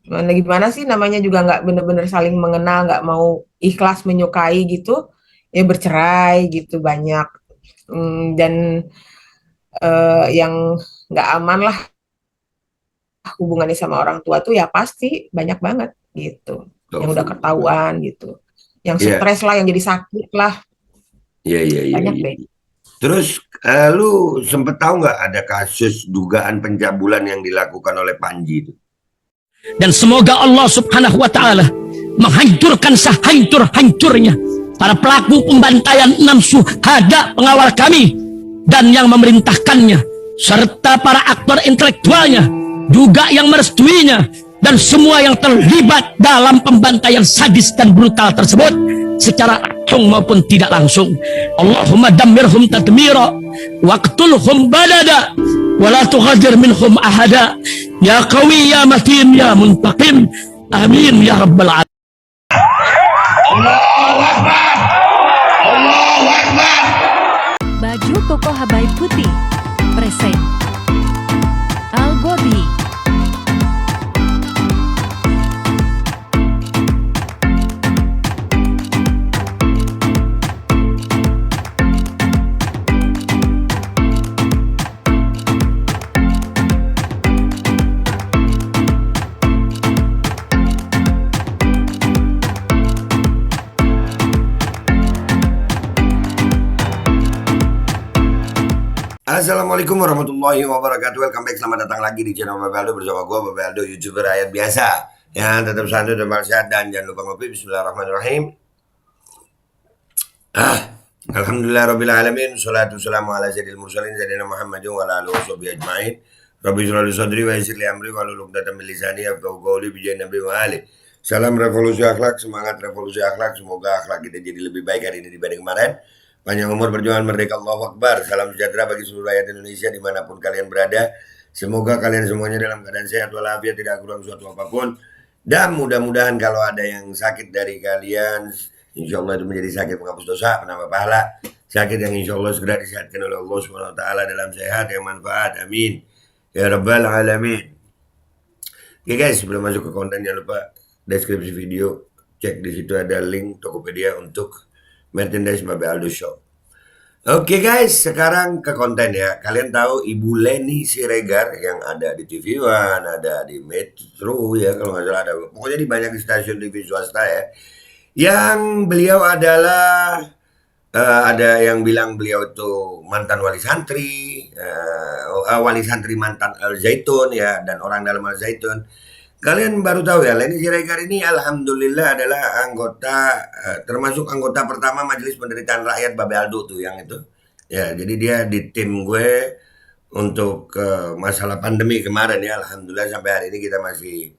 Mana gimana sih namanya juga nggak bener-bener saling mengenal, nggak mau ikhlas menyukai gitu, ya bercerai gitu banyak. Dan yang nggak aman lah hubungannya sama orang tua tuh ya pasti banyak banget gitu. Yang udah Astagfirullah. ketahuan gitu. Yang Iya, stres lah, yang jadi sakit lah, iya, iya, iya, banyak iya. deh. Terus lu sempet tahu nggak ada kasus dugaan pencabulan yang dilakukan oleh Panji itu? Dan semoga Allah subhanahu wa ta'ala menghancurkan sehancur-hancurnya para pelaku pembantaian 6 syuhada pengawal kami dan yang memerintahkannya, serta para aktor intelektualnya juga yang merestuinya, dan semua yang terlibat dalam pembantaian sadis dan brutal tersebut secara langsung maupun tidak langsung. Allahumma dammirhum tadmira waqtulhum balada wala tughadir minhum ahada ya qawi ya matin ya muntaqim amin ya rabbal alamin. Baju koko Habaib Putih present Al Gobi. Assalamualaikum warahmatullahi wabarakatuh. Welcome back, selamat datang lagi di channel Bapak Aldo bersama gue Bapak Aldo, YouTuber rakyat biasa yang tetap santai dan sehat, dan jangan lupa ngopi. Bismillahirrahmanirrahim. Alhamdulillah rabbil alamin, salatu wassalamu ala sayyidil mursalin sayyidina Muhammadin wa ala alihi washabihi ajmain. Rabbi shrah li sadri wa yassir li amri wa hlul 'uqdatam min lisani yafqahu qawli bi nabi wa ali. Salam revolusi akhlak, semangat revolusi akhlak. Semoga akhlak kita jadi lebih baik hari ini dibanding kemarin. Panjang umur, perjuangan merdeka, Allahu Akbar. Salam sejahtera bagi seluruh rakyat Indonesia dimanapun kalian berada. Semoga kalian semuanya dalam keadaan sehat walafiat, tidak kurang suatu apapun. Dan mudah-mudahan kalau ada yang sakit dari kalian, insya Allah itu menjadi sakit penghapus dosa, penambah pahala. Sakit yang insya Allah segera disehatkan oleh Allah SWT dalam sehat yang manfaat. Amin. Ya Rabbal Alamin. Oke guys, sebelum masuk ke konten jangan lupa deskripsi video, cek di situ ada link Tokopedia untuk merchandise Babe Aldo Shop. Oke guys, sekarang ke konten ya. Kalian tahu Ibu Leni Siregar yang ada di TV One, ada di Metro ya kalau nggak salah, ada pokoknya di banyak stasiun TV swasta ya. Yang beliau adalah ada yang bilang beliau itu mantan wali santri, wali santri mantan Al Zaitun ya, dan orang dalam Al Zaitun. Kalian baru tahu ya, Leni Siregar ini alhamdulillah adalah anggota, termasuk anggota pertama Majelis Penderitaan Rakyat Babe Aldo tuh yang itu. Ya, jadi dia di tim gue untuk masalah pandemi kemarin ya. Alhamdulillah sampai hari ini kita masih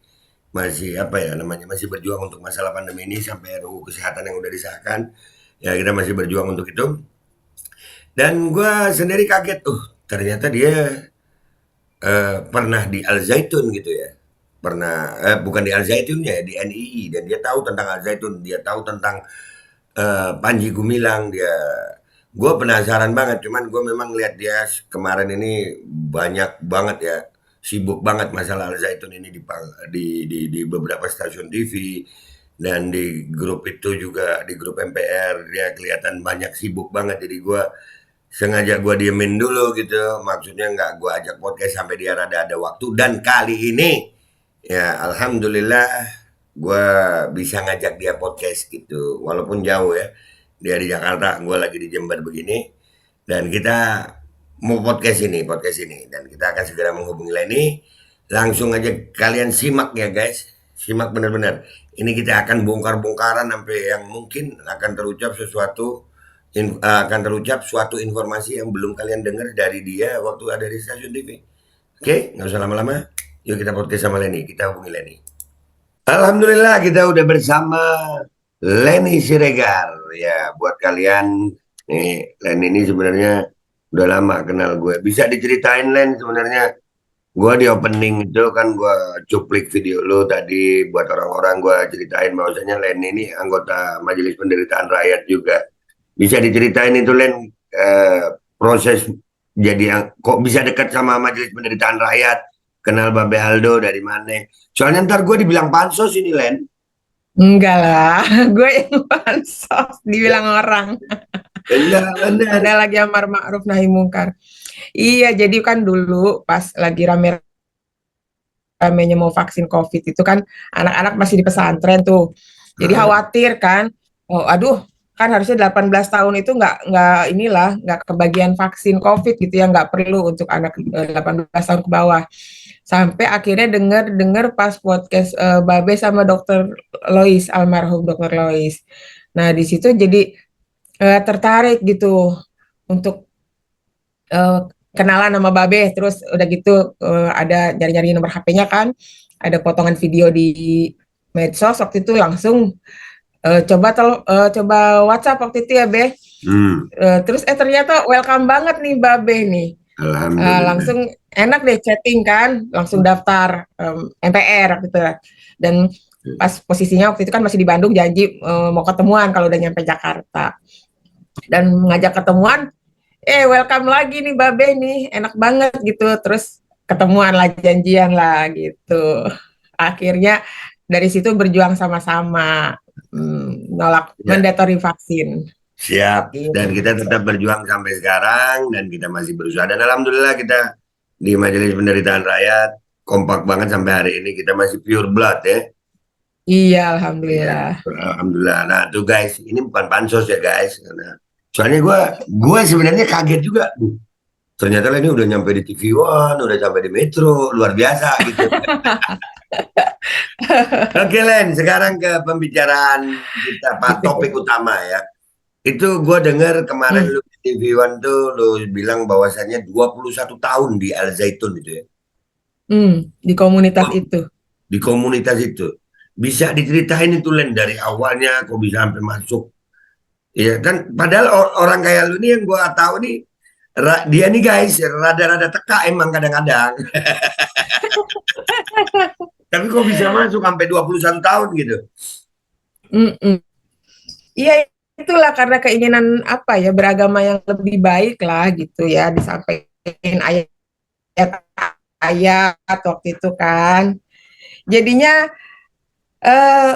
masih apa ya namanya, masih berjuang untuk masalah pandemi ini sampai RUU kesehatan yang udah disahkan. Ya, kita masih berjuang untuk itu. Dan gue sendiri kaget, ternyata dia pernah di Al Zaitun gitu ya. Pernah bukan di Al Zaitun ya, di NII, dan dia tahu tentang Al Zaitun, dia tahu tentang Panji Gumilang, dia gue penasaran banget, cuman gue memang lihat dia kemarin ini banyak banget ya, sibuk banget masalah Al Zaitun ini di beberapa stasiun TV, dan di grup itu juga di grup MPR dia kelihatan banyak sibuk banget. Jadi gue sengaja gue diemin dulu gitu, maksudnya nggak gue ajak podcast sampai dia rada ada waktu. Dan kali ini ya alhamdulillah gue bisa ngajak dia podcast gitu, walaupun jauh ya, dia di Jakarta, gue lagi di Jember begini, dan kita mau podcast ini, dan kita akan segera menghubungi Leni. Langsung aja kalian simak ya guys, simak benar-benar. Ini kita akan bongkar-bongkaran sampai yang mungkin akan terucap sesuatu, akan terucap suatu informasi yang belum kalian dengar dari dia waktu ada di stasiun TV. Oke, nggak usah lama-lama. Yuk kita podcast sama Leni, kita hubungi Leni. Alhamdulillah kita udah bersama Leni Siregar. Ya, buat kalian nih, Leni ini sebenarnya udah lama kenal gue. Bisa diceritain Len, sebenarnya gue di opening itu kan gue cuplik video lo tadi buat orang-orang, gue ceritain bahwasanya Leni ini anggota Majelis Penderitaan Rakyat juga. Bisa diceritain itu Len, proses jadi kok bisa dekat sama Majelis Penderitaan Rakyat, kenal Babe Aldo dari mana. Soalnya ntar gue dibilang pansos ini, Len. Enggak lah, gue yang pansos dibilang orang. Enggak, bener. Ada lagi amar ma'ruf nahi mungkar. Iya, jadi kan dulu pas lagi rame-ramenya mau vaksin COVID itu kan anak-anak masih di pesantren tuh. Jadi Heeh. khawatir kan, oh aduh, kan harusnya 18 tahun itu nggak kebagian vaksin COVID gitu ya, nggak perlu untuk anak 18 tahun ke bawah. Sampai akhirnya dengar pas podcast Babe sama Dokter Lois, almarhum Dokter Lois. Nah, di situ jadi tertarik gitu untuk eh, kenalan sama Babe, terus udah gitu ada nyari-nyari nomor HP-nya kan, ada potongan video di medsos waktu itu langsung coba WhatsApp waktu itu ya Be. Hmm, Terus ternyata welcome banget nih Babe nih. Alhamdulillah. Langsung enak deh chatting kan, langsung daftar MPR gitu. Dan pas posisinya waktu itu kan masih di Bandung, janji mau ketemuan kalau udah nyampe Jakarta. Dan ngajak ketemuan, welcome lagi nih Babe nih, enak banget gitu. Terus ketemuan lah, janjian lah gitu. Akhirnya dari situ berjuang sama-sama nolak Ya, mandatory vaksin. siap. Gitu. Dan kita tetap berjuang sampai sekarang dan kita masih berusaha. Dan alhamdulillah kita di Majelis Penderitaan Rakyat kompak banget sampai hari ini. Kita masih pure blood ya. Iya, Iya, alhamdulillah. alhamdulillah. Nah, tuh guys, ini bukan pansos ya guys. Soalnya gue sebenarnya kaget juga. Ternyata lah ini udah nyampe di TV One, udah sampai di Metro, luar biasa gitu. Oke Len, sekarang ke pembicaraan kita, Pak, topik utama ya. Itu gue dengar kemarin Hmm, lu di TV One tuh lu bilang bahwasannya 21 tahun di Al Zaitun itu ya. di komunitas itu. Di komunitas itu. Bisa diceritain itu Len dari awalnya kok bisa sampai masuk. Iya kan padahal orang kayak lu nih yang gue tahu nih dia nih guys rada-rada teka emang kadang-kadang. Tapi kok bisa masuk sampai 21 tahun gitu. Mm-mm. Iya, itulah karena keinginan apa ya, beragama yang lebih baik lah gitu ya, disampaikan ayat-ayat waktu itu kan. Jadinya eh,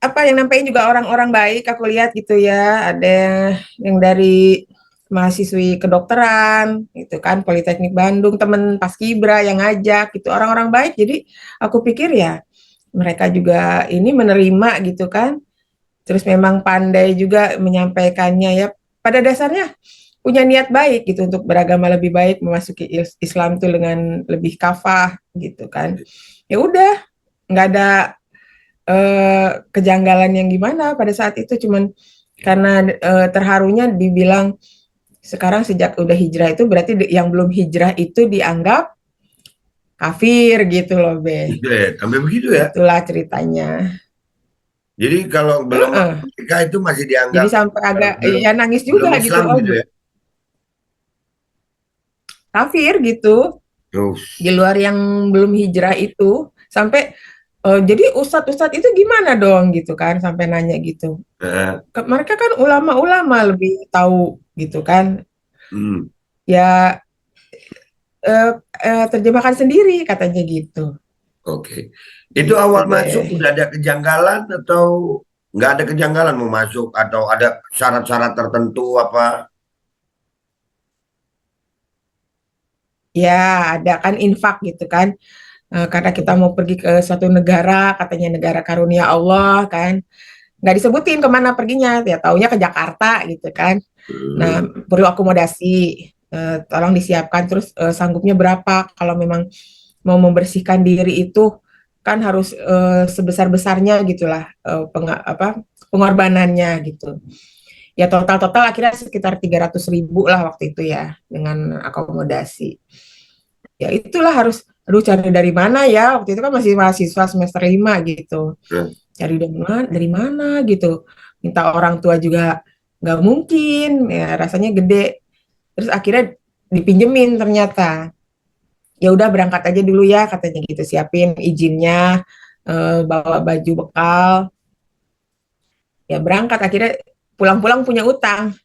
apa yang nampain juga orang-orang baik aku lihat gitu ya, ada yang dari mahasiswi kedokteran gitu kan, Politeknik Bandung, temen Paskibra yang ngajak gitu, orang-orang baik. Jadi aku pikir ya mereka juga ini menerima gitu kan. Terus memang pandai juga menyampaikannya ya. Pada dasarnya punya niat baik gitu untuk beragama lebih baik, memasuki Islam tuh dengan lebih kafah gitu kan. Ya udah, nggak ada kejanggalan yang gimana pada saat itu, cuman karena terharunya dibilang sekarang sejak udah hijrah itu berarti yang belum hijrah itu dianggap kafir gitu loh Be. Gitu ya, sampai begitu ya. Itulah ceritanya. Jadi kalau belum Heeh. nikah itu masih Jadi dianggap sampai agak belum, ya nangis belum juga gitu. Islam Oh, gitu ya. kafir gitu. Di Terus, luar yang belum hijrah itu sampai jadi ustadz-ustadz itu gimana dong gitu kan, sampai nanya gitu. Mereka kan ulama-ulama lebih tahu gitu kan. hmm, Ya terjemahkan sendiri katanya gitu. oke. Itu Gitu awal masuk deh. udah ada kejanggalan atau nggak ada kejanggalan mau masuk atau ada syarat-syarat tertentu apa? Ya ada kan infak gitu kan. Karena kita mau pergi ke suatu negara, katanya negara karunia Allah kan. Nggak disebutin kemana perginya, ya taunya ke Jakarta gitu kan. Nah, Hmm, perlu akomodasi, tolong disiapkan, terus sanggupnya berapa, kalau memang mau membersihkan diri itu kan harus sebesar-besarnya gitulah pengorbanannya gitu. Ya total-total akhirnya sekitar 300.000 lah waktu itu ya dengan akomodasi. Ya itulah harus, aduh cari dari mana ya, waktu itu kan masih mahasiswa semester 5 gitu. hmm. Cari dari mana gitu. Minta orang tua juga nggak mungkin, ya rasanya gede. Terus akhirnya dipinjemin ternyata. Ya udah berangkat aja dulu ya katanya gitu, siapin izinnya, bawa baju bekal. Ya berangkat, akhirnya pulang-pulang punya utang.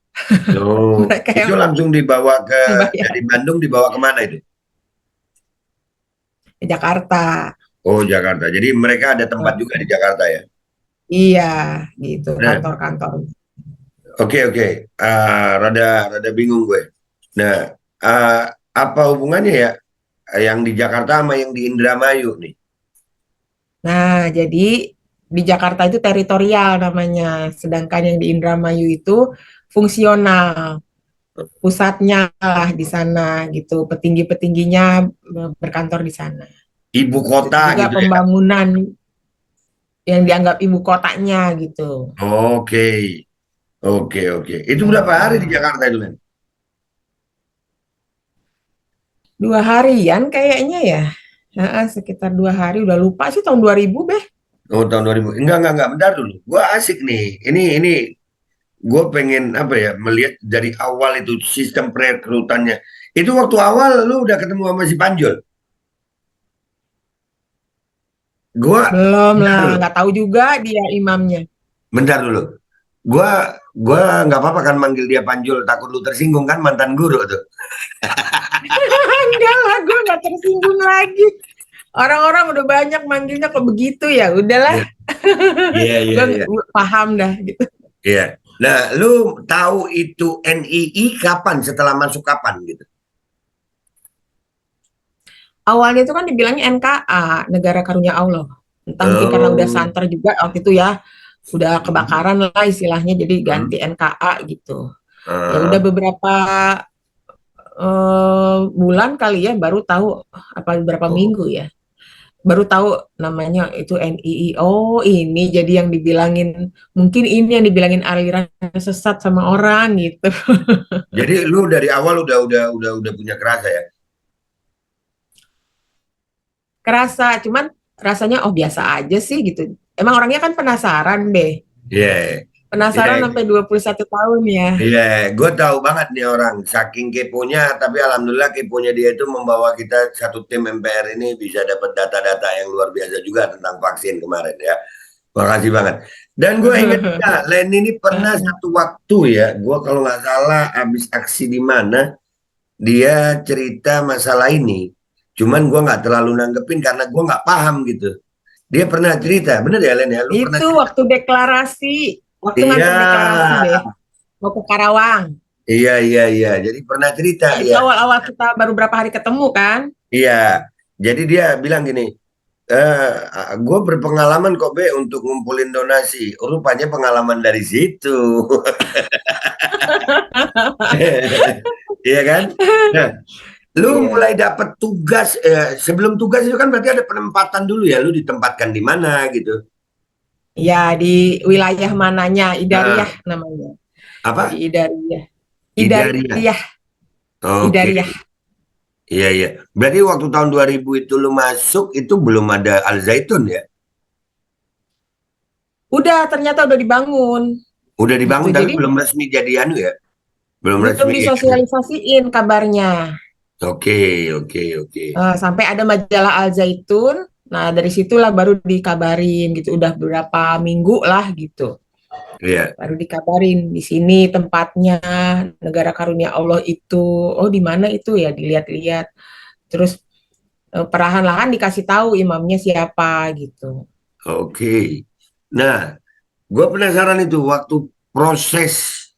Oh, Mereka itu yang langsung dibawa ke bayar. dari Bandung dibawa kemana itu? Jakarta. Oh, Jakarta. Jadi mereka ada tempat juga di Jakarta ya. Iya, gitu Nah, kantor-kantor. oke. Rada rada bingung gue. Nah, ah, apa hubungannya ya yang di Jakarta sama yang di Indramayu nih? Nah, jadi di Jakarta itu teritorial namanya, sedangkan yang di Indramayu itu fungsional. Pusatnya lah di sana gitu, petinggi-petingginya berkantor di sana. Ibu Itu kota juga gitu ya. pembangunan yang dianggap ibu kotanya gitu. Oke, oke. Itu berapa hari di Heeh. Jakarta itu, Len? 2 harian kayaknya ya. Heeh, sekitar 2 hari, udah lupa sih tahun 2000 beh. Oh, tahun 2000. Enggak, bentar dulu. Gua asik nih. Ini gue pengen apa ya, melihat dari awal itu sistem perekrutannya. Itu waktu awal lu udah ketemu sama si Panjul. Gua Belum bentar lah, dulu. nggak tahu juga dia imamnya. Bentar dulu. Gua gua nggak apa-apa kan manggil dia Panjul, takut lu tersinggung kan, mantan guru tuh. Enggak lah, gue nggak tersinggung lagi. Orang-orang udah banyak manggilnya kok begitu ya, udahlah. Iya, iya. Gue paham dah gitu. Iya. Nah, lu tahu itu NII kapan, setelah masuk kapan gitu? Awalnya itu kan dibilangnya NKA, Negara Karunia Allah. Entah mungkin karena udah Oh. santer juga waktu itu ya, udah Hmm. kebakaran lah istilahnya, jadi ganti Hmm. NKA gitu. Ya udah Ah. beberapa bulan kali ya baru tahu, apa beberapa Oh. minggu ya, baru tahu namanya itu NII. Oh ini jadi yang dibilangin, mungkin ini yang dibilangin aliran sesat sama orang gitu. Jadi lu dari awal udah punya kerasa ya? Kerasa, cuman rasanya oh biasa aja sih gitu. Emang orangnya kan penasaran deh. Iya. Penasaran Iya. sampai 21 tahun ya. Iya, gue tahu banget nih orang saking keponya, tapi alhamdulillah keponya dia itu membawa kita satu tim MPR ini bisa dapat data-data yang luar biasa juga tentang vaksin kemarin ya. Makasih banget. Dan gue ingat juga, Len ini pernah satu waktu ya, gue kalau nggak salah habis aksi di mana dia cerita masalah ini. Cuman gue nggak terlalu nanggepin karena gue nggak paham gitu. Dia pernah cerita, bener ya Len ya? Lu pernah Itu cerita? waktu Iya, ngantar deklarasi deh, mau ke Karawang. iya. Jadi pernah cerita Itu ya. awal-awal kita baru berapa hari ketemu kan. Iya, jadi dia bilang gini, gue berpengalaman kok Be untuk ngumpulin donasi. Rupanya pengalaman dari situ. Iya kan? Nah, lu Iya. mulai dapat tugas, sebelum tugas itu kan berarti ada penempatan dulu ya, lu ditempatkan di mana gitu. Ya di wilayah mananya, Idariyah Nah, namanya. Di apa? Idariyah. Idaria. Idariyah, Oke, Idariyah. iya. Berarti waktu tahun 2000 itu lu masuk itu belum ada Al Zaitun ya? Udah ternyata udah dibangun Udah gitu. dibangun tapi Jadi belum resmi jadi anu ya? Belum belum resmi. disosialisasiin kabarnya. Oke. Sampai ada majalah Al Zaitun. Nah, dari situlah baru dikabarin gitu. Udah beberapa minggu lah gitu. Iya. Baru dikabarin di sini tempatnya, Negara Karunia Allah itu. Oh, di mana itu ya? Dilihat-lihat. Terus perlahan-lahan dikasih tahu imamnya siapa gitu. Oke. Nah, gue penasaran itu waktu proses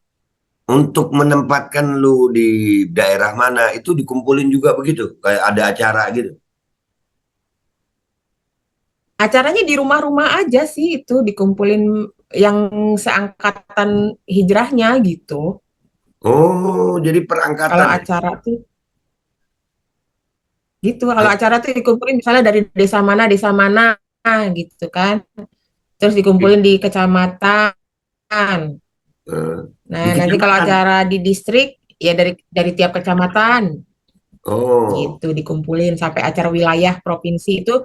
untuk menempatkan lu di daerah mana itu dikumpulin juga begitu, kayak ada acara gitu. Acaranya di rumah-rumah aja sih itu dikumpulin yang seangkatan hijrahnya gitu. Oh, jadi Kalau perangkatan ya? acara tuh gitu, kalau acara tuh dikumpulin misalnya dari desa mana gitu kan. Terus dikumpulin di kecamatan. Eh, Nah, di nanti kalau kecamatan. acara di distrik ya dari tiap kecamatan Oh, gitu dikumpulin, sampai acara wilayah provinsi itu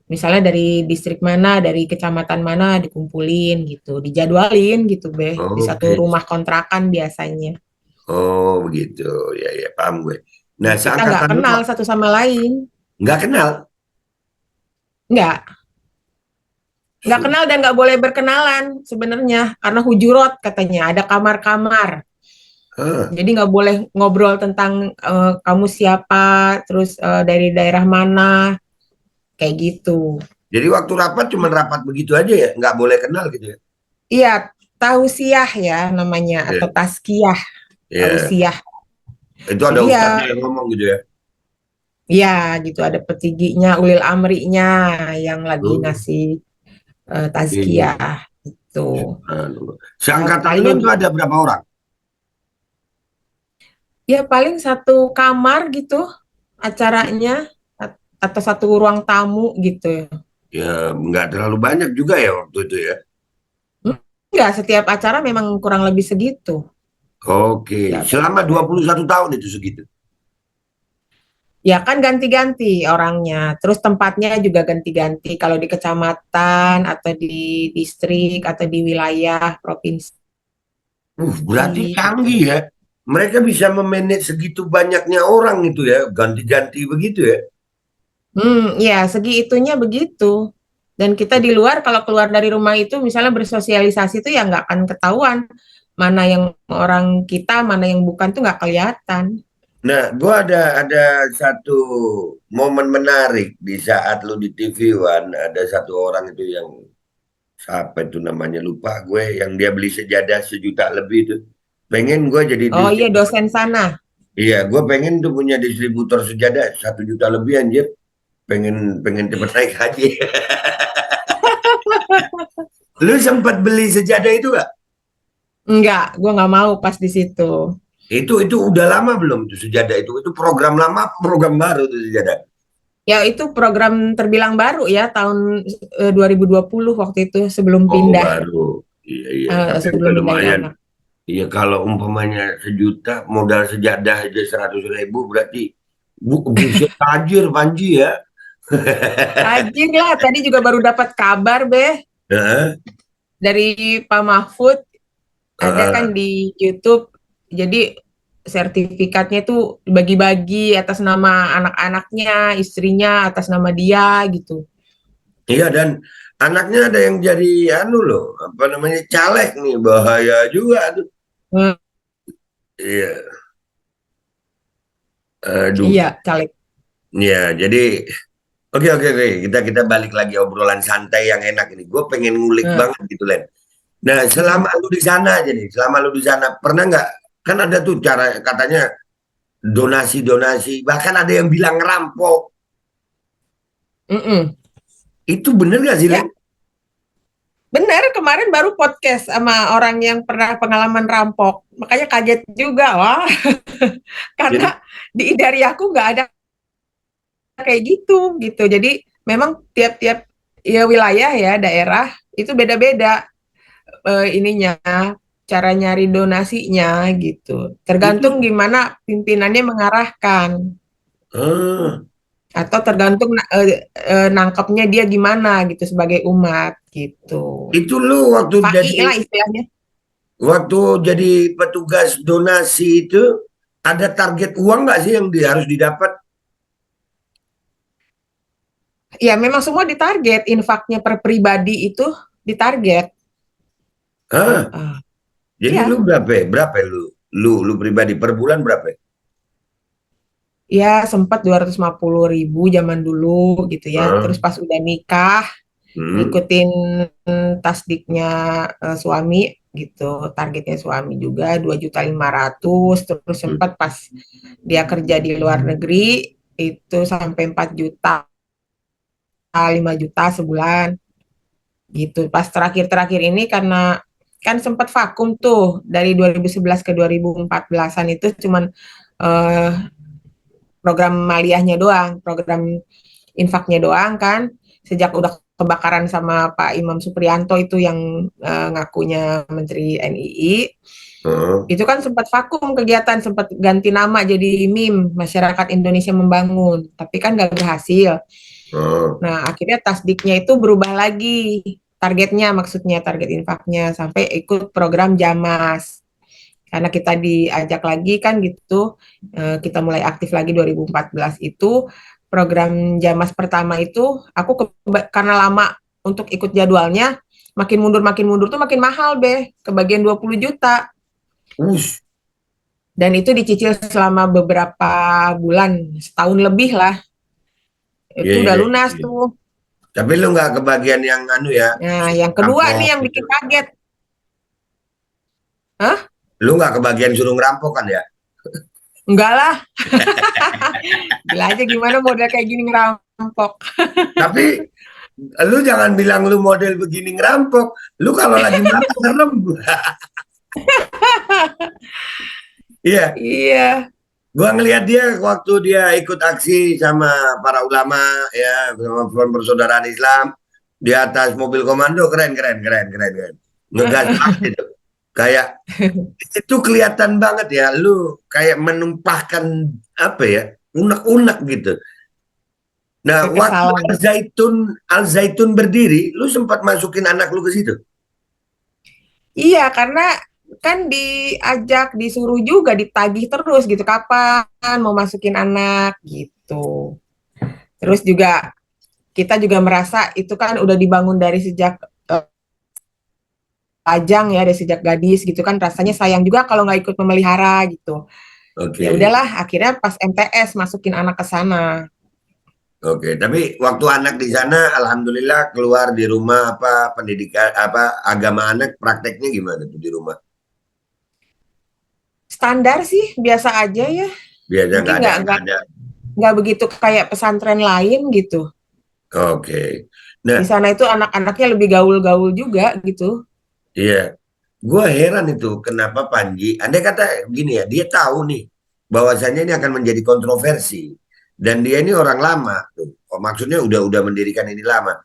misalnya dari distrik mana, dari kecamatan mana dikumpulin gitu, dijadwalin gitu, Beh, di satu oke. rumah kontrakan biasanya. Oh, begitu. Ya, paham gue. Nah, Kita nggak seangkatan lu kenal satu sama lain, nggak kenal. nggak nggak kenal dan nggak boleh berkenalan sebenarnya karena hujurat katanya ada kamar-kamar. Ah, Jadi nggak boleh ngobrol tentang kamu siapa, terus dari daerah mana. kayak gitu. Jadi waktu rapat cuma rapat begitu aja ya, nggak boleh kenal gitu ya. Iya, tausiah ya namanya atau Iya. taskiyah, Iya. tausiah. Itu ada Jadi ustadznya ya, yang ngomong gitu ya. ya gitu ada petingginya, ulil amrinya yang lagi Oh, ngasih iya. tazkiyah itu. Seangkatan lu Palingan itu ada berapa orang? ya paling satu kamar gitu acaranya atau satu ruang tamu gitu ya. Ya, nggak terlalu banyak juga ya waktu itu ya. Enggak, setiap acara memang kurang lebih segitu. Oke, Setiap selama acara. 21 tahun itu segitu. Ya kan ganti-ganti orangnya, terus tempatnya juga ganti-ganti. Kalau di kecamatan atau di distrik atau di wilayah provinsi Berarti gitu. canggih ya. Mereka bisa memanage segitu banyaknya orang itu ya, ganti-ganti begitu ya. Ya segi itunya begitu. Dan kita di luar kalau keluar dari rumah itu misalnya bersosialisasi itu ya nggak akan ketahuan mana yang orang kita, mana yang bukan tuh nggak kelihatan. Nah, gua ada satu momen menarik di saat lu di TV One, ada satu orang itu yang siapa itu namanya lupa gue, yang dia beli sejadah 1 juta lebih itu. Pengen gue jadi Oh iya distributor. dosen sana. Iya, gue pengen tuh punya distributor sejadah 1 juta lebih anjir. Pengen pengen cepet naik haji. Lu sempat beli sejadah itu gak? Enggak, gue nggak mau pas di situ. Itu udah lama belum tuh sejadah itu? Itu program lama, apa program baru tuh sejadah. Ya itu program terbilang baru ya tahun 2020 waktu itu Oh baru, iya iya. Tapi udah sebelum pindahin lumayan. anak. Iya kalau umpamanya 1 juta modal sejadah aja 100.000 berarti buset tajir Panji ya. Tajir lah, tadi juga baru dapat kabar Beh Heeh, dari Pak Mahfud, ada heeh. kan di YouTube. Jadi sertifikatnya itu bagi-bagi atas nama anak-anaknya, istrinya atas nama dia gitu. Iya dan anaknya ada yang jadi anu loh, apa namanya caleg nih bahaya juga tuh. Hmm, Iya, aduh. iya, caleg. Ya jadi oke oke oke kita kita balik lagi obrolan santai yang enak ini. Gue pengen ngulik Hmm, banget gitu Len. Nah mm-mm, selama lu di sana aja nih, selama lu di sana pernah nggak? Kan ada tuh cara katanya donasi-donasi, bahkan ada yang bilang ngerampok. mm-mm. Itu bener gak sih Ya, Len? benar, kemarin baru podcast sama orang yang pernah pengalaman rampok. Makanya kaget juga, wah, Jadi, karena dari aku nggak ada kayak gitu, gitu. Jadi memang tiap-tiap ya wilayah ya daerah itu beda-beda ininya cara nyari donasinya gitu. itu Tergantung gimana pimpinannya mengarahkan ah, atau tergantung nangkepnya dia gimana gitu sebagai umat gitu. itu lu waktu PAI jadi lah istilahnya. waktu jadi petugas donasi itu ada target uang nggak sih yang harus didapat? Ya memang semua ditarget, infaknya per pribadi itu ditarget. Hah? Ah, Jadi lu ya, berapa? Berapa lu pribadi per bulan berapa? ya sempat 250.000 zaman dulu gitu ya. Hah? Terus pas udah nikah, Hmm. ngikutin tasdiknya suami gitu. Targetnya suami juga 2.500.000. Terus Hmm. sempat pas dia kerja di luar negeri itu sampai 4 juta, 5 juta sebulan gitu. Pas terakhir-terakhir ini karena kan sempat vakum tuh dari 2011 ke 2014-an itu cuman eh, program maliyahnya doang, program infaknya doang kan. Sejak udah kebakaran sama Pak Imam Supriyanto itu yang ngakunya Menteri NII, Hah? itu kan sempat vakum kegiatan, sempat ganti nama jadi MIM, Masyarakat Indonesia Membangun, tapi kan nggak berhasil. Hah? Nah, akhirnya tasdiknya itu berubah lagi, targetnya maksudnya target infaknya sampai ikut program Jamas. Karena kita diajak lagi kan gitu, kita mulai aktif lagi 2014 itu program Jamas pertama itu aku karena lama untuk ikut jadwalnya makin mundur tuh makin mahal Be, kebagian 20 juta Us. dan itu dicicil selama beberapa bulan, setahun lebih lah Iya, Itu udah iya, lunas iya. tuh. Tapi lu nggak kebagian yang anu ya, Nah, yang kedua nih rampok yang gitu. bikin kaget. Hah? Lu nggak kebagian suruh ngerampok kan ya? Enggak lah, gila aja gimana model kayak gini ngerampok. Tapi lu jangan bilang lu model begini ngerampok. Lu kalau lagi marah serem. Iya, Iya. gua ngelihat dia waktu dia ikut aksi sama para ulama ya, sama Front Persaudaraan Islam di atas mobil komando, keren keren keren keren keren. Ngegas banget itu. Kayak itu kelihatan banget ya, lu kayak menumpahkan apa ya, unek-unek gitu. Nah, waktu Kekesalan. Al Zaitun berdiri, lu sempat masukin anak lu ke situ. Iya, karena kan diajak, disuruh juga, ditagih terus gitu, kapan mau masukin anak gitu. Terus juga kita juga merasa itu kan udah dibangun dari sejak lajang ya, dari sejak gadis gitu kan, rasanya sayang juga kalau nggak ikut memelihara gitu. Ya Oke, udahlah, akhirnya pas MTS masukin anak ke sana. oke. Tapi waktu anak di sana, alhamdulillah keluar di rumah apa pendidikan apa agama anak prakteknya gimana tuh di rumah? Standar sih, biasa aja ya. Biasa Mungkin nggak ada nggak nggak nggak ada. nggak begitu kayak pesantren lain gitu. Oke. Di Nah, sana itu anak-anaknya lebih gaul-gaul juga gitu. iya. Gua heran itu kenapa Panji, andai kata gini ya, dia tahu nih bahwasannya ini akan menjadi kontroversi dan dia ini orang lama tuh. Oh, maksudnya udah mendirikan ini lama.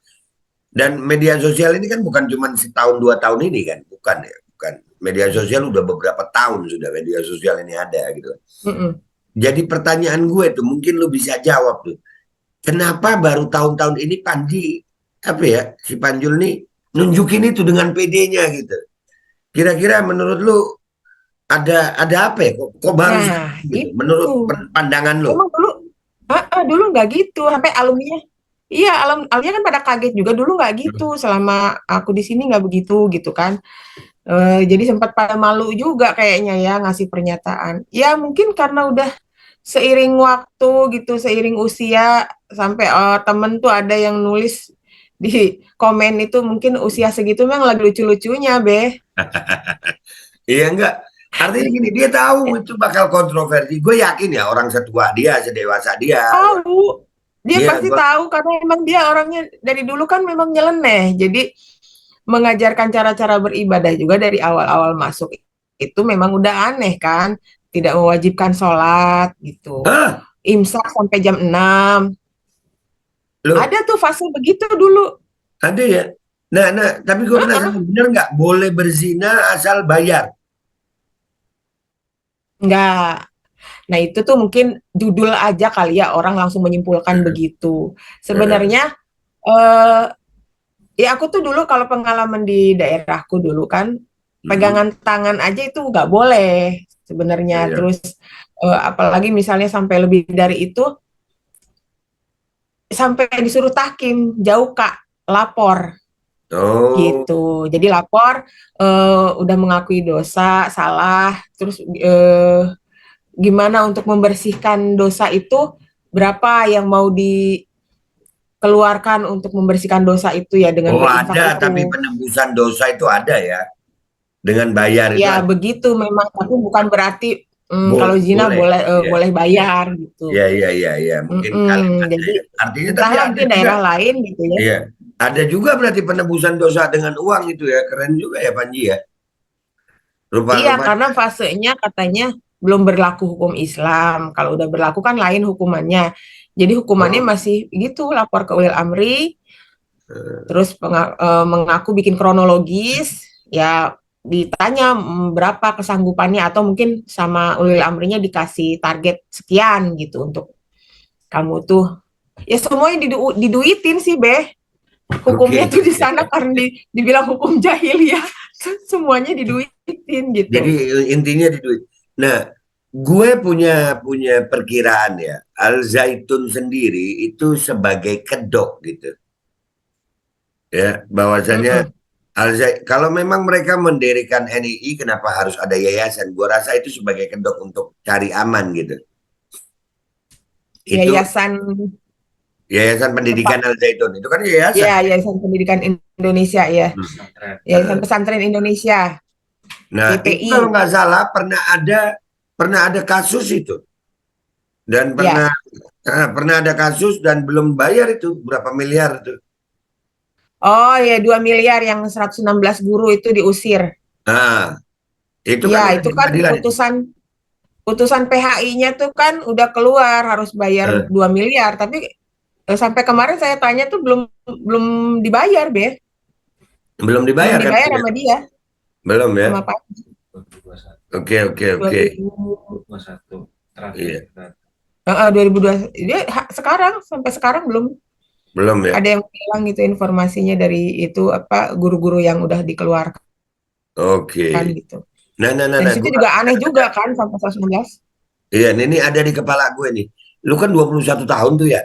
Dan media sosial ini kan bukan cuma setahun 2 tahun ini kan, bukan ya, bukan. Media sosial udah beberapa tahun sudah media sosial ini ada gitu. Mm-mm. Jadi pertanyaan gue tuh mungkin lu bisa jawab tuh. Kenapa baru tahun-tahun ini Panji apa ya si Panjul nih nunjukin itu dengan PD-nya gitu. Kira-kira menurut lu ada apa ya? Kok baru Nah, sekarang gitu? itu. Menurut pandangan lu? Emang dulu, dulu nggak gitu. Sampai alumninya, iya, alumninya kan pada kaget juga. Dulu nggak gitu. Selama aku di sini nggak begitu gitu kan. Jadi sempat pada malu juga kayaknya ya ngasih pernyataan. Ya mungkin karena udah seiring waktu gitu, seiring usia, sampai temen tuh ada yang nulis di komen itu mungkin usia segitu memang lagi lucu-lucunya, Be. Iya enggak. Artinya gini, dia tahu itu bakal kontroversi. Gue yakin ya orang setua dia, sedewasa dia. Tahu, dia Iya, pasti tahu karena emang dia orangnya dari dulu kan memang nyeleneh. Jadi mengajarkan cara-cara beribadah juga dari awal-awal masuk itu memang udah aneh kan, tidak mewajibkan sholat gitu. hah? Imsak sampai jam 6. Loh, Ada tuh fase begitu dulu. ada ya? Nah, tapi gue Heeh. penasaran, bener nggak boleh berzina asal bayar? Enggak. Nah, itu tuh mungkin judul aja kali ya orang langsung menyimpulkan begitu. Heeh. Sebenarnya eh ya aku tuh dulu kalau pengalaman di daerahku dulu kan Mhm. pegangan tangan aja itu nggak boleh sebenarnya. Iya. Terus apalagi misalnya sampai lebih dari itu sampai disuruh tahkim jauh Kak, lapor Oh, gitu. Jadi lapor udah mengakui dosa, salah, terus gimana untuk membersihkan dosa itu berapa yang mau dikeluarkan untuk membersihkan dosa itu ya dengan oh berinfak ada, tapi itu. penembusan dosa itu ada ya. Dengan bayar itu Ya ada. begitu memang, tapi bukan berarti kalau zina Boleh. boleh Iya, boleh iya. bayar gitu. Iya, iya, iya, iya. Mungkin kalimatnya Jadi ya. Artinya tapi entahlah ada mungkin juga. daerah lain gitu ya. Iya. Ada juga berarti penebusan dosa dengan uang itu ya. Keren juga ya Panji ya. Iya, Rupa-rupanya. karena fasenya katanya belum berlaku hukum Islam. Kalau udah berlaku kan lain hukumannya. Jadi hukumannya Oh. masih gitu, lapor ke Ulil Amri, eh, terus mengaku bikin kronologis, ya ditanya berapa kesanggupannya atau mungkin sama Ulil Amrinya dikasih target sekian gitu untuk kamu tuh. Ya semuanya diduitin sih, Beh. Oke. Hukumnya tuh di sana karena dibilang hukum jahiliyah, semuanya diduitin Jadi gitu. intinya di duit. Nah, gue punya perkiraan ya. Al Zaitun sendiri itu sebagai kedok gitu. Ya, bahwasannya Mm-mm. Kalau memang mereka mendirikan NII, kenapa harus ada yayasan? Gue rasa itu sebagai kedok untuk cari aman gitu. Itu Yayasan Yayasan Pendidikan Al Zaitun itu kan yayasan. Ya, Yayasan Pendidikan Indonesia ya. Yayasan Pesantren Indonesia, Nah, itu YPI. kalau nggak salah pernah ada kasus itu dan Ya. pernah ada kasus dan belum bayar itu berapa miliar itu. Oh ya, 2 miliar yang 116 guru itu diusir. Nah, itu kan Iya, udah itu di kan pengadilan itu. putusan PHI-nya tuh kan udah keluar harus bayar Eh, 2 miliar, tapi sampai kemarin saya tanya tuh belum belum dibayar, Be. belum Belum dibayar kan? dibayar Ya? sama dia, Belum ya? sama Pak Oke, oke, oke. 2021. Iya, 2002 dia sekarang sampai sekarang belum belum ya? ada yang bilang gitu informasinya dari itu apa guru-guru yang udah dikeluarkan Oke. gitu. Nah, nah, nah, Dan di nah, situ gua, juga aneh juga kan sampai 116. iya, ini ada di kepala gue nih. Lu kan 21 tahun tuh ya.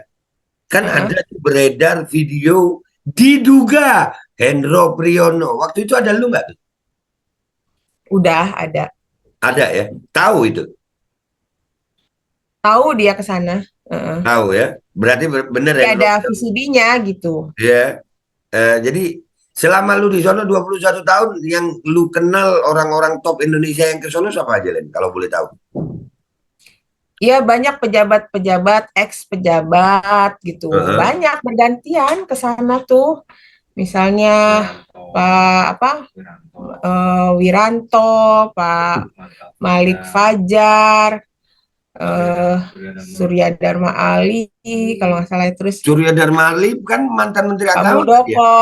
Kan Heeh. ada tuh beredar video diduga Hendro Priyono. Waktu itu ada lu nggak tuh? Udah ada. Ada ya? Tahu itu? Tahu dia ke sana. Heeh. Tahu ya? Berarti bener Dia Hendro ada Priyono. VCD-nya gitu. Ya. Jadi selama lu di sono 21 tahun yang lu kenal orang-orang top Indonesia yang ke sono siapa aja, Len? Kalau boleh tahu. Iya banyak pejabat-pejabat, ex pejabat gitu. Heeh. Banyak bergantian ke sana tuh. Misalnya Pak apa Wiranto, Pak Malik Fajar, eh Surya Dharma Ali kalau nggak salah, terus Surya Dharma Ali kan mantan Menteri Pak Agama ya? Muldoko,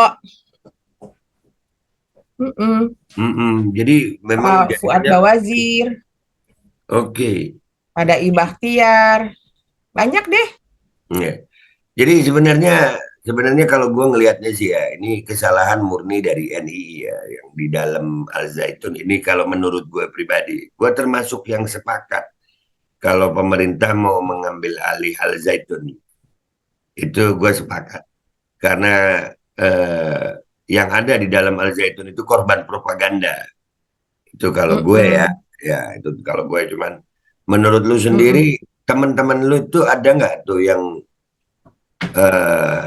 Jadi memang Pak Fuad jaringannya Bawazir, oke. ada Ibahtiar, banyak deh. Ya. Jadi sebenarnya kalau gue ngelihatnya sih ya, ini kesalahan murni dari NII ya, yang di dalam Al Zaitun ini kalau menurut gue pribadi, gue termasuk yang sepakat kalau pemerintah mau mengambil alih Al Zaitun, itu gue sepakat. Karena eh, yang ada di dalam Al Zaitun itu korban propaganda. Itu kalau gue ya, Mm-mm, itu kalau gue cuman menurut lu mm-mm. sendiri, teman-teman lu tuh ada nggak tuh yang eh,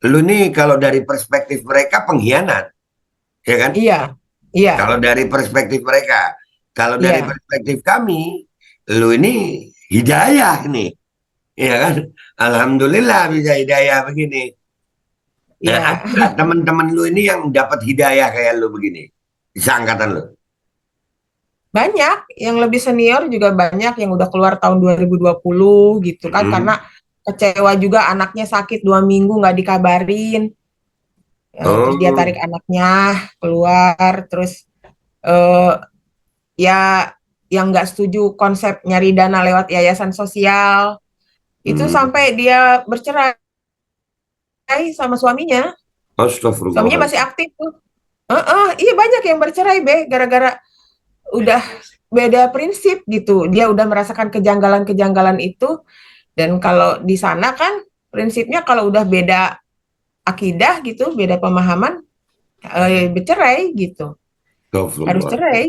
lu nih kalau dari perspektif mereka pengkhianat, ya kan? Iya, iya, Kalau dari perspektif mereka, kalau dari iya, perspektif kami, lu ini hidayah nih, ya kan? Alhamdulillah bisa hidayah begini. Nah, ada iya. nggak teman-teman lu ini yang dapat hidayah kayak lu begini? Di seangkatan lu? Banyak yang lebih senior juga banyak yang udah keluar tahun 2020 gitu kan Mm-mm. karena kecewa juga anaknya sakit 2 minggu nggak dikabarin. Terus dia Oh, tarik anaknya keluar terus eh, ya yang nggak setuju konsep nyari dana lewat yayasan sosial itu mm. sampai dia bercerai sama suaminya. Suaminya masih Astagfirullahaladzim. aktif tuh. Iya banyak yang bercerai be gara-gara udah beda prinsip gitu. Dia udah merasakan kejanggalan-kejanggalan itu dan kalau di sana kan prinsipnya kalau udah beda akidah gitu, beda pemahaman bercerai gitu. Harus Astagfirullah. cerai.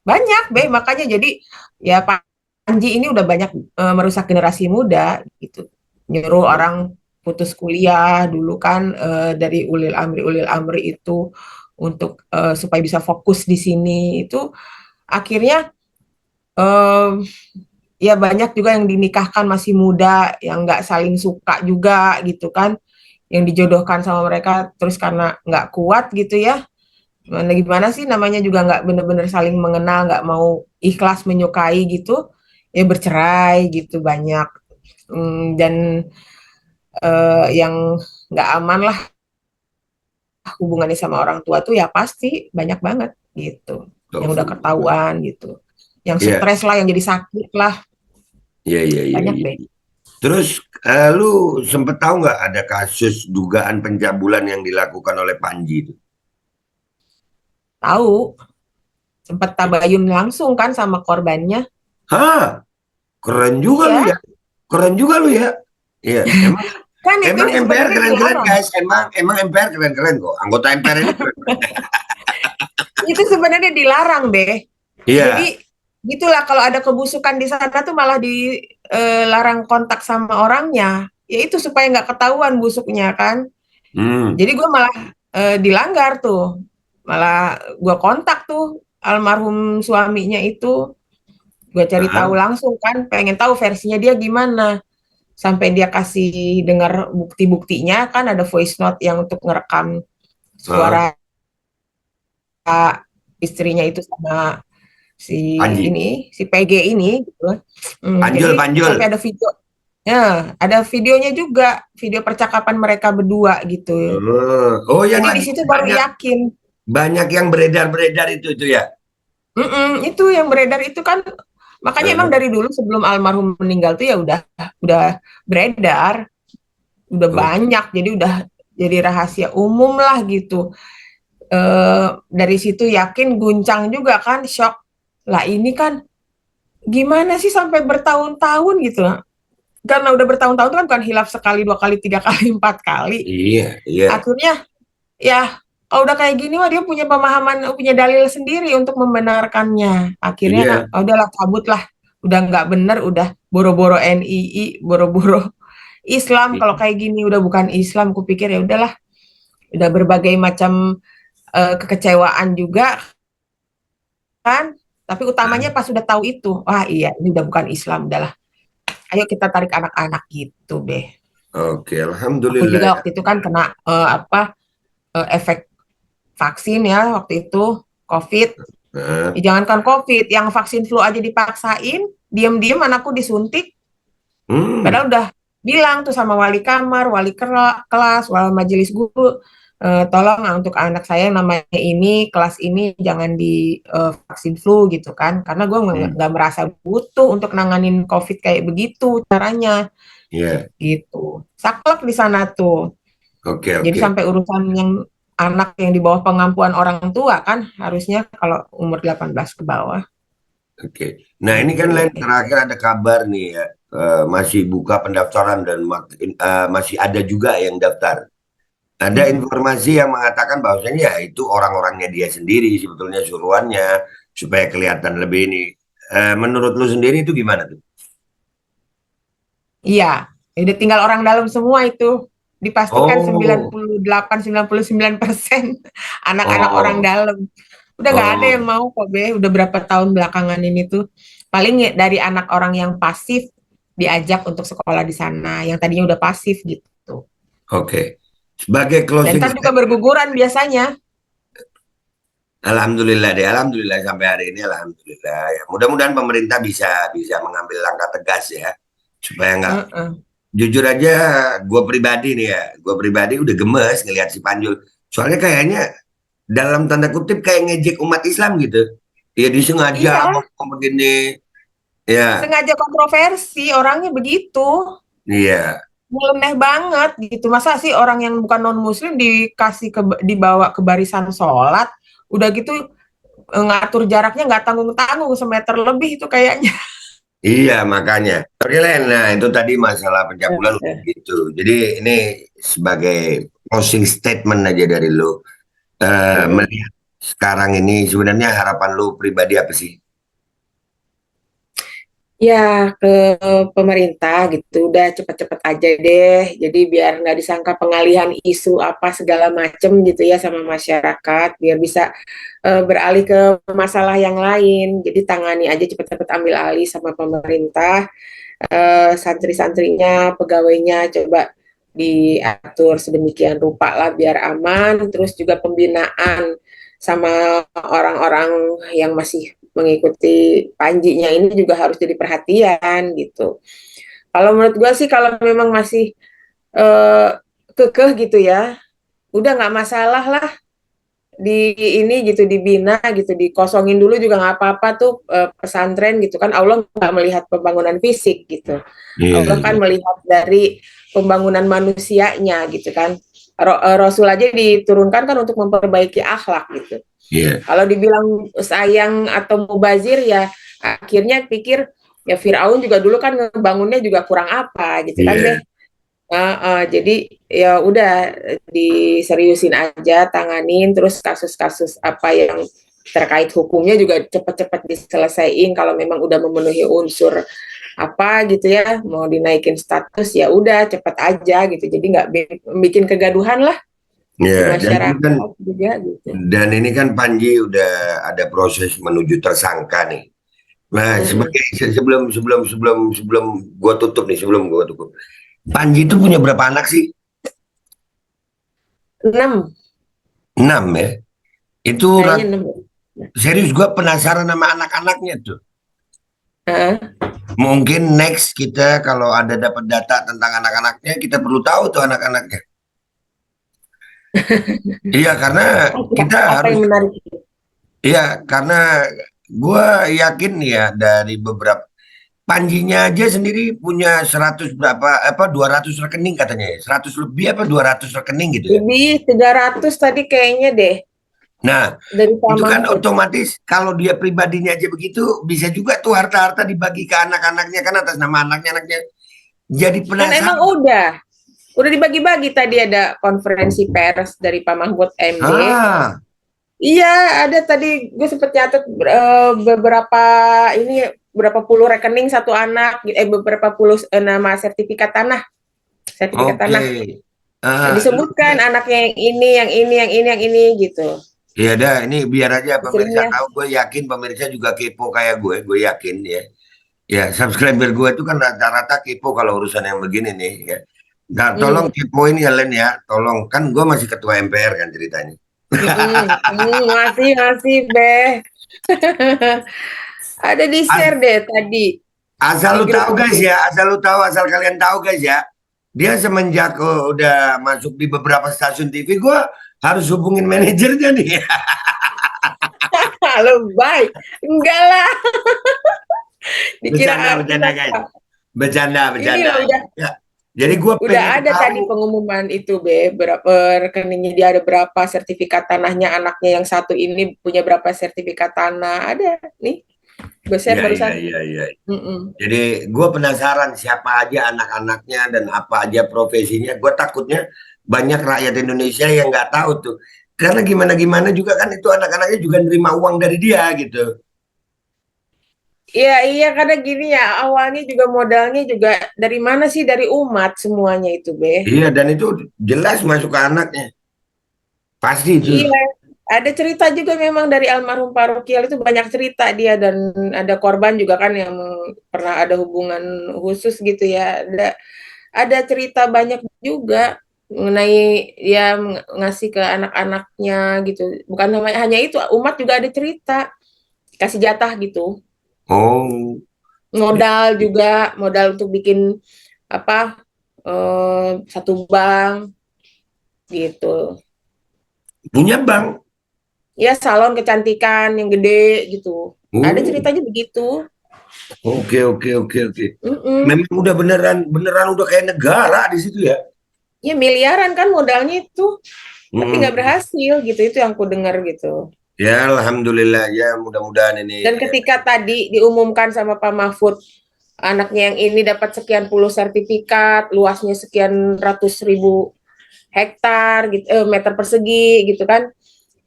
Banyak be makanya jadi ya Panji ini udah banyak merusak generasi muda gitu. Nyuruh orang putus kuliah dulu kan dari ulil amri itu untuk supaya bisa fokus di sini itu akhirnya eh, ya banyak juga yang dinikahkan masih muda yang nggak saling suka juga gitu kan yang dijodohkan sama mereka terus karena nggak kuat gitu ya gimana sih namanya juga nggak bener-bener saling mengenal nggak mau ikhlas menyukai gitu ya bercerai gitu banyak. Dan yang nggak aman lah hubungannya sama orang tua tuh ya pasti banyak banget gitu yang udah Astagfirullah. ketahuan gitu yang Iya, stres lah yang jadi sakit lah iya, iya, iya, banyak iya. deh. Terus lu sempet tahu nggak ada kasus dugaan pencabulan yang dilakukan oleh Panji itu? Tahu sempat tabayun langsung kan sama korbannya. Hah, keren juga lu Iya ya. Keren juga lu ya. Iya, emang kan itu emang MPR sebenarnya keren-keren dilarang. guys. Emang MPR keren-keren kok. Anggota MPR ini keren. Itu sebenarnya dilarang deh. Iya. Jadi gitulah kalau ada kebusukan di sana tuh malah dilarang kontak sama orangnya. ya itu supaya nggak ketahuan busuknya kan. Hmm. Jadi gue malah dilanggar tuh, malah gue kontak tuh almarhum suaminya itu, gue cari tahu Ah, langsung kan, pengen tahu versinya dia gimana. Sampai dia kasih dengar bukti-buktinya kan, ada voice note yang untuk ngerekam ah. suara istrinya itu sama si Panji. si PG ini gitu. Jadi Panjul, Panjul. sampai ada video, ya, ada videonya juga, video percakapan mereka berdua gitu. Oh, yang Jadi di lagi situ baru banyak yakin. banyak yang beredar-beredar itu ya. Itu yang beredar itu kan, makanya emang Ah, dari dulu sebelum almarhum meninggal tuh ya udah beredar, udah oh, banyak, jadi udah jadi rahasia umum lah gitu. Dari situ yakin, guncang juga kan, shock lah, ini kan gimana sih sampai bertahun-tahun gitu. Karena udah bertahun-tahun itu kan bukan hilaf sekali, dua kali, tiga kali, empat kali. iya, iya, Akhirnya ya kalau udah kayak gini mah dia punya pemahaman, punya dalil sendiri untuk membenarkannya. Akhirnya iya. udahlah, cabut lah. Udah nggak bener, udah boro-boro NII, boro-boro Islam. Kalau kayak gini udah bukan Islam, kupikir ya udahlah. Udah berbagai macam kekecewaan juga kan. Tapi utamanya pas sudah tahu itu, wah iya ini udah bukan Islam, udahlah. Ayo kita tarik anak-anak gitu deh. Oke, Aku alhamdulillah juga ya. waktu itu kan kena efek vaksin ya waktu itu, COVID. Ah, Ya, jangankan COVID, yang vaksin flu aja dipaksain, diem-diem anakku disuntik, hmm, padahal udah bilang tuh sama wali kamar, wali kelas, wali majelis guru, tolong untuk anak saya yang namanya ini, kelas ini jangan di vaksin flu gitu kan, karena gue hmm, nggak merasa butuh untuk nanganin COVID kayak begitu caranya, iya, gitu. Saklek di sana tuh. oke, Jadi oke, sampai urusan yang anak yang di bawah pengampuan orang tua kan, harusnya kalau umur 18 ke bawah. oke. Nah, ini Gitu kan lain deh. terakhir ada kabar nih ya, masih buka pendaftaran dan masih ada juga yang daftar. Ada Mm-mm. informasi yang mengatakan bahwasanya ya itu orang-orangnya dia sendiri sebetulnya suruhannya supaya kelihatan lebih ini. Menurut lu sendiri itu gimana tuh? Iya, udah tinggal orang dalam semua itu. Dipastikan Oh, 98-99% anak-anak orang oh, dalam. Udah nggak ada yang oh, mau kok, Be. Udah berapa tahun belakangan ini tuh. Paling ya dari anak orang yang pasif diajak untuk sekolah di sana, yang tadinya udah pasif gitu. oke. Sebagai Dan closing ntar juga statement, berguguran biasanya. alhamdulillah deh, alhamdulillah sampai hari ini, alhamdulillah. Ya, mudah-mudahan pemerintah bisa bisa mengambil langkah tegas ya, supaya nggak. Heeh. Jujur aja, gue pribadi nih ya, gue pribadi udah gemes ngelihat si Panjul. Soalnya kayaknya dalam tanda kutip kayak ngejek umat Islam gitu. Ya disengaja Iya, ngomong begini. Ya, sengaja kontroversi orangnya begitu. iya, Nyeleneh banget gitu. Masa sih orang yang bukan non muslim dibawa ke barisan sholat, udah gitu ngatur jaraknya nggak tanggung-tanggung, semeter lebih itu kayaknya. iya makanya. Oke Len, nah itu tadi masalah pencabulan udah gitu. Jadi ini sebagai closing statement aja dari lu. Melihat sekarang ini sebenarnya harapan lu pribadi apa sih? Ya, ke pemerintah gitu, udah cepet-cepet aja deh. Jadi biar nggak disangka pengalihan isu apa segala macem gitu ya sama masyarakat, biar bisa beralih ke masalah yang lain. Jadi tangani aja, cepet-cepet ambil alih sama pemerintah. Santri-santrinya, pegawainya coba diatur sedemikian rupa lah biar aman. Terus juga pembinaan sama orang-orang yang masih mengikuti panjinya ini juga harus jadi perhatian gitu. Kalau menurut gue sih kalau memang masih eh, kekeh gitu ya, udah nggak masalah lah di ini gitu, dibina gitu, dikosongin dulu juga nggak apa-apa tuh, pesantren gitu kan. Allah nggak melihat pembangunan fisik gitu, Iya, Allah kan iya, melihat dari pembangunan manusianya gitu kan. Rasul aja diturunkan kan untuk memperbaiki akhlak gitu. iya, Kalau dibilang sayang atau mubazir ya akhirnya pikir ya Firaun juga dulu kan ngebangunnya juga kurang apa gitu kan iya, deh. Jadi ya udah diseriusin aja, tanganin, terus kasus-kasus apa yang terkait hukumnya juga cepat-cepat diselesaikan kalau memang udah memenuhi unsur apa gitu ya, mau dinaikin status ya udah cepet aja gitu. Jadi nggak bikin kegaduhan lah di Ya, masyarakat juga gitu. dan ini kan Panji udah ada proses menuju tersangka nih. Nah, Mm-mm. sebagai sebelum sebelum sebelum sebelum gua tutup nih, sebelum gua tutup. Panji itu punya berapa anak sih? 6, 6 ya. Itu kayaknya 6. serius gua penasaran sama anak-anaknya tuh. Heeh. Mungkin next kita kalau ada dapat data tentang anak-anaknya, kita perlu tahu tuh anak-anaknya. Iya, karena kita Apa harus, yang menarik? iya, karena gue yakin ya dari beberapa, Panjinya aja sendiri punya 100 berapa, apa 200 rekening katanya ya, 100 lebih apa 200 rekening gitu ya. Lebih 300 tadi kayaknya deh Nah, dari Pak itu kan Mahfud. otomatis kalau dia pribadinya aja begitu, bisa juga tuh harta-harta dibagi ke anak-anaknya kan atas nama anaknya-anaknya. Jadi Kan emang penasaran. udah dibagi-bagi tadi ada konferensi pers dari Pak Mahfud MD. Ah, Iya, ada tadi gue sempet nyatet beberapa ini berapa puluh rekening satu anak, beberapa puluh nama sertifikat oke. tanah. Nah, Ah, disebutkan anaknya yang ini, yang ini, yang ini, yang ini gitu. ya dah, ini biar aja pemirsa Istrinya. tahu. Gue yakin pemirsa juga kepo kayak gue yakin ya. Ya, subscriber gue itu kan rata-rata kepo kalau urusan yang begini nih ya. Nah, tolong Hmm. kepoin ya Len ya, tolong. Kan gue masih ketua MPR kan ceritanya. Masih, Beh. Ada di As- share deh tadi Asal di lu grup tahu guys itu. ya, asal lu tahu, asal kalian tahu guys ya. Dia semenjak udah masuk di beberapa stasiun TV, gue harus hubungin manajernya nih. Halo, bye. Enggak lah, dikira Bercanda, artis bercanda guys. apa. Bercanda, Ini bercanda. loh Ya. Jadi gue udah pengen ada tadi tahu. pengumuman itu, Be, berapa rekeningnya dia ada berapa sertifikat tanahnya anaknya yang satu ini punya berapa sertifikat tanah. Ada nih, gue share Iya, iya, barusan. iya, iya. Mm-mm. Jadi gue penasaran siapa aja anak-anaknya dan apa aja profesinya. Gue takutnya banyak rakyat Indonesia yang nggak tahu tuh. Karena gimana-gimana juga kan itu anak-anaknya juga nerima uang dari dia gitu. Iya, iya, karena gini ya, awalnya juga modalnya juga dari mana sih? Dari umat semuanya itu, Be. Iya, dan itu jelas masuk ke anaknya. Pasti itu. Iya, ada cerita juga memang dari almarhum Pak Rukiel itu banyak cerita dia dan ada korban juga kan yang pernah ada hubungan khusus gitu ya. Ada cerita banyak juga mengenai dia ngasih ke anak-anaknya gitu. Bukan hanya itu, umat juga ada cerita kasih jatah gitu. Oh, Modal juga, modal untuk bikin apa satu bank gitu. punya bank. Ya salon kecantikan yang gede gitu. Ada Oh, ceritanya begitu. oke, oke, oke, oke. Mm-mm. Memang udah beneran, beneran udah kayak negara di situ ya. Ya miliaran kan modalnya itu, tapi nggak Hmm. berhasil gitu. Itu yang ku dengar gitu. Ya, alhamdulillah ya. Mudah-mudahan ini. Dan ketika tadi diumumkan sama Pak Mahfud, anaknya yang ini dapat sekian puluh sertifikat, luasnya sekian ratus ribu hektar, gitu, meter persegi, gitu kan.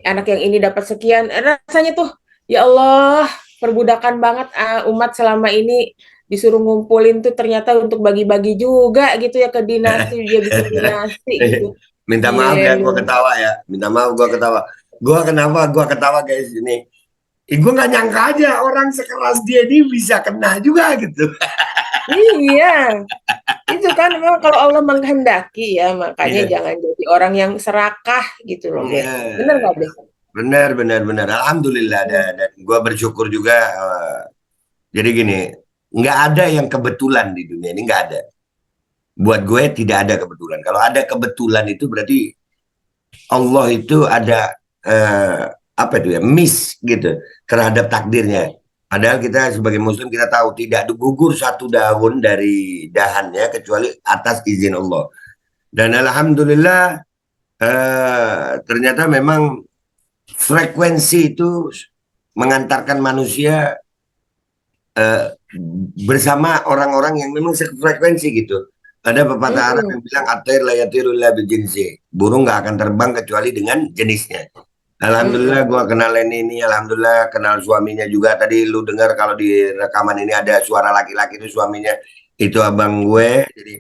Anak yang ini dapat sekian, rasanya tuh, ya Allah, perbudakan banget umat selama ini disuruh ngumpulin tuh ternyata untuk bagi-bagi juga gitu ya ke dinasti, dia bikin dinasti gitu. Minta maaf Iya, ya, gua ketawa ya. Minta maaf, gua ketawa. Gua kenapa gua ketawa guys ini? Gue nggak nyangka aja orang sekelas dia ini bisa kena juga gitu. iya, itu kan memang kalau Allah menghendaki ya, makanya Iya. jangan jadi orang yang serakah gitu loh, Be. Bener Iya. nggak, Be? Benar, benar, benar. Alhamdulillah dan gue bersyukur juga. Jadi gini, nggak ada yang kebetulan di dunia ini nggak ada. Buat gue tidak ada kebetulan. Kalau ada kebetulan itu berarti Allah itu ada eh, apa itu ya miss gitu terhadap takdirnya. Padahal kita sebagai Muslim kita tahu tidak gugur satu daun dari dahannya kecuali atas izin Allah. Dan alhamdulillah ternyata memang frekuensi itu mengantarkan manusia eh, bersama orang-orang yang memang sefrekuensi gitu. Ada pepatah Arab Mm-mm. yang bilang atair la yatiru illa bil jinsi. Burung nggak akan terbang kecuali dengan jenisnya. Alhamdulillah Mm-mm. gua kenal Leni ini, alhamdulillah kenal suaminya juga. Tadi lu dengar kalau di rekaman ini ada suara laki-laki itu suaminya, itu abang gue. Jadi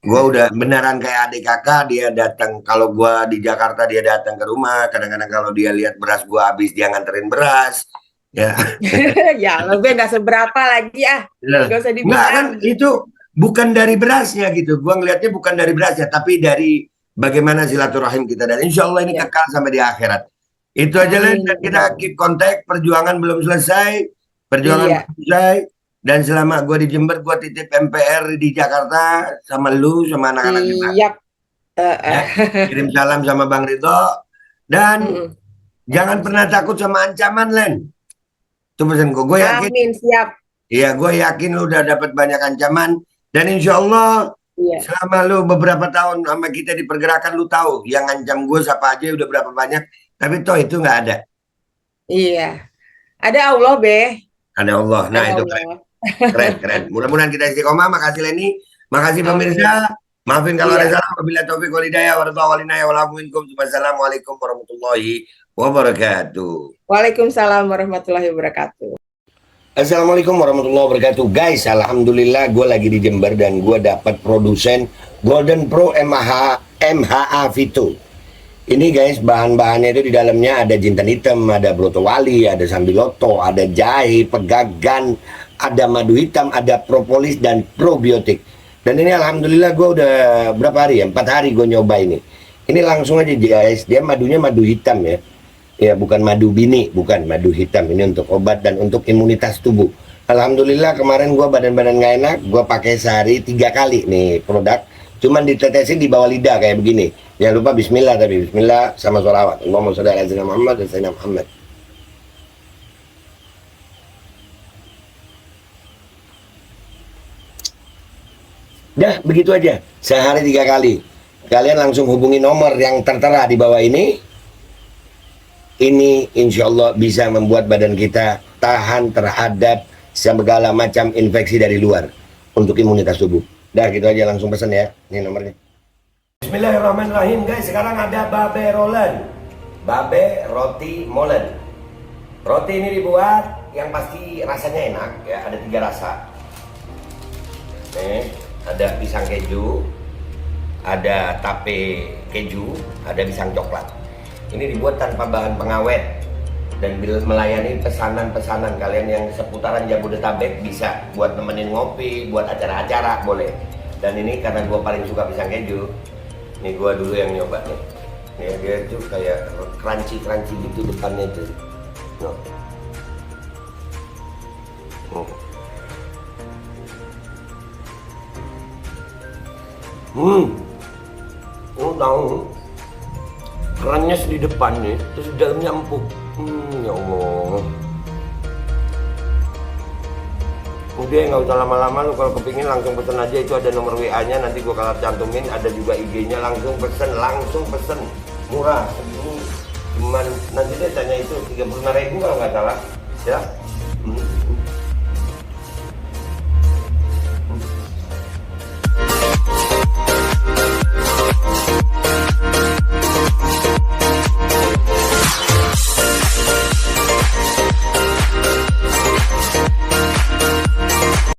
gua udah beneran kayak adik kakak, dia datang kalau gua di Jakarta dia datang ke rumah. Kadang-kadang kalau dia lihat beras gua habis dia nganterin beras. Ya. Ya, lebih nggak seberapa lagi ah. Nah, Nggak usah enggak kan dibilang. itu bukan dari berasnya gitu. Gua ngelihatnya bukan dari berasnya, tapi dari bagaimana silaturahim kita dan insya Allah ini Ya, kekal sampai di akhirat. Itu aja Len, dan kita amin. keep kontak, perjuangan belum selesai, perjuangan belum Iya, selesai. Dan selama gue di Jember, gue titip MPR di Jakarta sama lu, sama anak-anak juga. siap. Ya, kirim salam sama Bang Ridho. Dan Mm-mm. jangan pernah takut sama ancaman, Len. Itu pesan gue. Gue yakin, Amin, siap. iya gue yakin lu udah dapat banyak ancaman. Dan insya Allah Iya, selama lu beberapa tahun sama kita di pergerakan, lu tahu yang ngancam gue siapa aja udah berapa banyak. Tapi toh itu nggak ada. iya. Ada Allah, Be. Ada Allah. Nah Ada itu keren. Allah. Keren, keren. Mudah-mudahan kita istiqomah. Makasih Leni. Makasih pemirsa. Amin. Maafin kalau ada Iya. salah. Wabillahi taufiq wal hidayah. Wassalamualaikum warahmatullahi wabarakatuh. Waalaikumsalam warahmatullahi wabarakatuh. Assalamualaikum warahmatullahi wabarakatuh. Guys, alhamdulillah gue lagi di Jember dan gue dapat produsen Golden Pro MHA Vito. Ini guys, bahan-bahannya itu di dalamnya ada jintan hitam, ada broto wali, ada sambiloto, ada jahe, pegagan, ada madu hitam, ada propolis dan probiotik. Dan ini alhamdulillah gue udah berapa hari ya? 4 hari gue nyoba ini. Ini langsung aja guys, dia madunya madu hitam ya. Ya bukan madu bini, bukan madu hitam. Ini untuk obat dan untuk imunitas tubuh. Alhamdulillah kemarin gue badan-badan gak enak, gue pakai sehari 3 kali nih produk. Cuman ditetesin di bawah lidah kayak begini. Jangan lupa bismillah, tapi bismillah sama sholawat. Allahumma sholli ala sayyidina Muhammad dan sayyidina Muhammad. Dah begitu aja, sehari 3 kali. Kalian langsung hubungi nomor yang tertera di bawah ini. Ini insya Allah bisa membuat badan kita tahan terhadap segala macam infeksi dari luar untuk imunitas tubuh. Dah gitu aja, langsung pesan ya. Ini nomornya. Bismillahirrahmanirrahim guys. Sekarang ada babe rolen, babe roti molen. Roti ini dibuat yang pasti rasanya enak ya. Ada 3 rasa. Nih, ada pisang keju, ada tape keju, ada pisang coklat. Ini dibuat tanpa bahan pengawet dan melayani pesanan-pesanan kalian yang seputaran Jabodetabek, bisa buat nemenin ngopi, buat acara-acara boleh. Dan ini karena gue paling suka pisang keju, ini gue dulu yang nyoba nih. Nih dia tuh kayak crunchy gitu depannya tuh. No. Oh tahu. Kerannya di depan nih, terus di dalamnya empuk. Ya Allah. Udah nggak usah lama-lama, lu kalau kepingin langsung pesen aja, itu ada nomor WA-nya, nanti gua kalau cantumin, ada juga IG-nya, langsung pesen, murah segini. Cuman nanti dia tanya itu 35.000 kalau nggak salah, ya.